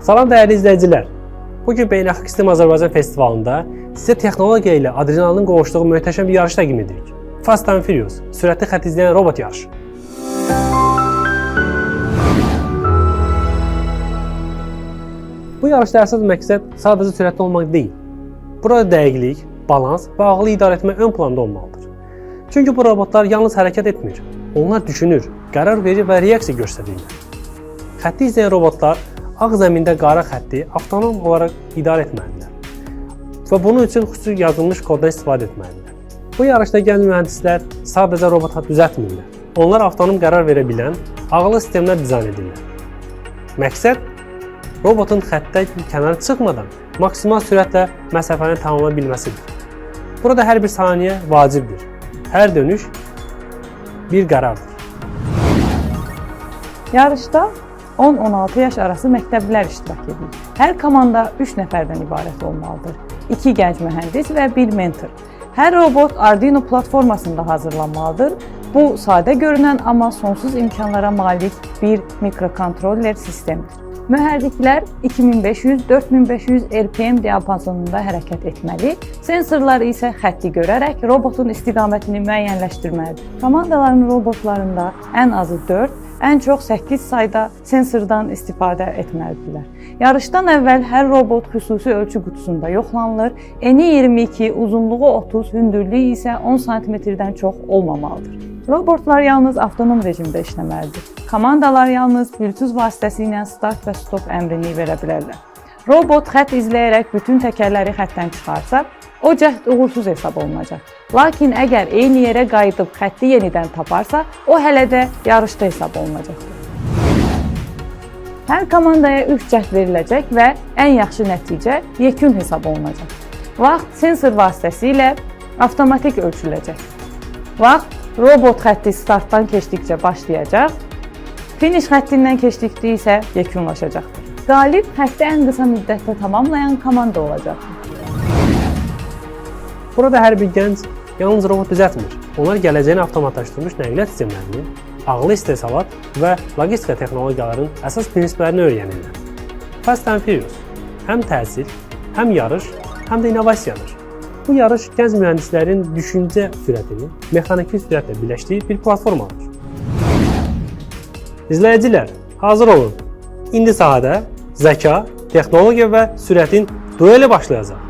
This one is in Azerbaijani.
Salam dəyərli izləyicilər. Bugün Beynəlxalq STEM Azərbaycan Festivalında sizə texnologiya ilə adrenalin qovuşduğu möhtəşəm bir yarış təqdim edirik. Fast and Furious, sürətli xətt izləyən robot yarışı. Bu yarışda əsas məqsəd sadəcə sürətli olmaq deyil. Burada dəqiqlik, balans və ağlı idarə etmək ön planda olmalıdır. Çünki bu robotlar yalnız hərəkət etmir. Onlar düşünür, qərar verir və reaksiya göstərirlər. Xətti izləyən robotlar ağ zəmində qara xətti avtonom olaraq idarə etməlidirlər və bunun üçün xüsusi yazılmış koddan istifadə etməlidirlər. Bu yarışda gənc mühəndislər sadəcə robota düzəltmirlər. Onlar avtonom qərar verə bilən ağıllı sistemlər dizayn edirlər. Məqsəd robotun xəttə kənara çıxmadan maksimal sürətlə məsafəni tamamlaya bilməsidir. Burada hər bir saniyə vacibdir. Hər dönüş bir qərardır. Yarışda 10-16 yaş arası məktəblilər iştirak edir. Hər komanda 3 nəfərdən ibarət olmalıdır. 2 gənc mühəndis və 1 mentor. Hər robot Arduino platformasında hazırlanmalıdır. Bu, sadə görünən amma sonsuz imkanlara malik bir mikrokontroller sistemdir. Mühərriklər 2500-4500 RPM diapazonunda hərəkət etməli, sensorlar isə xətti görərək robotun istiqamətini müəyyənləşdirməlidir. Komandaların robotlarında ən azı 4, ən çox 8 sayda sensordan istifadə etməlidirlər. Yarışdan əvvəl hər robot xüsusi ölçü qutusunda yoxlanılır, eni 22, uzunluğu 30, hündürlüyü isə 10 cm-dən çox olmamalıdır. Robotlar yalnız avtonom rejimdə işləməlidir. Komandalar yalnız Bluetooth vasitəsilə start və stop əmrini verə bilərlər. Robot xətt izləyərək bütün təkərləri xəttdən çıxarsa, o cəhd uğursuz hesab olunacaq. Lakin əgər eyni yerə qayıdıb xətti yenidən taparsa, o hələ də yarışda hesab olunacaqdır. Hər komandaya 3 cəhd veriləcək və ən yaxşı nəticə yekun hesab olunacaq. Vaxt sensor vasitəsilə avtomatik ölçüləcək. Vaxt robot xətti startdan keçdikcə başlayacaq, finish xəttindən keçdikdə isə yekunlaşacaqdır. Qalib xətti ən qısa müddətdə tamamlayan komanda olacaqdır. Burada hər bir gənc yalnız robot düzəltmir. Onlar gələcəyin avtomatlaşdırılmış nəqliyyat sistemlərini, ağıllı istehsalat və logistika texnologiyaların əsas prinsiplərini öyrənirlər. Fast and Furious həm təhsil, həm yarış, həm də innovasiyadır. Bu yarış gənc mühəndislərin düşüncə sürətini mexaniki sürətlə birləşdiyi bir platformadır. İzləyicilər, hazır olun. İndi sahədə zəka, texnologiya və sürətin dueli başlayacaq.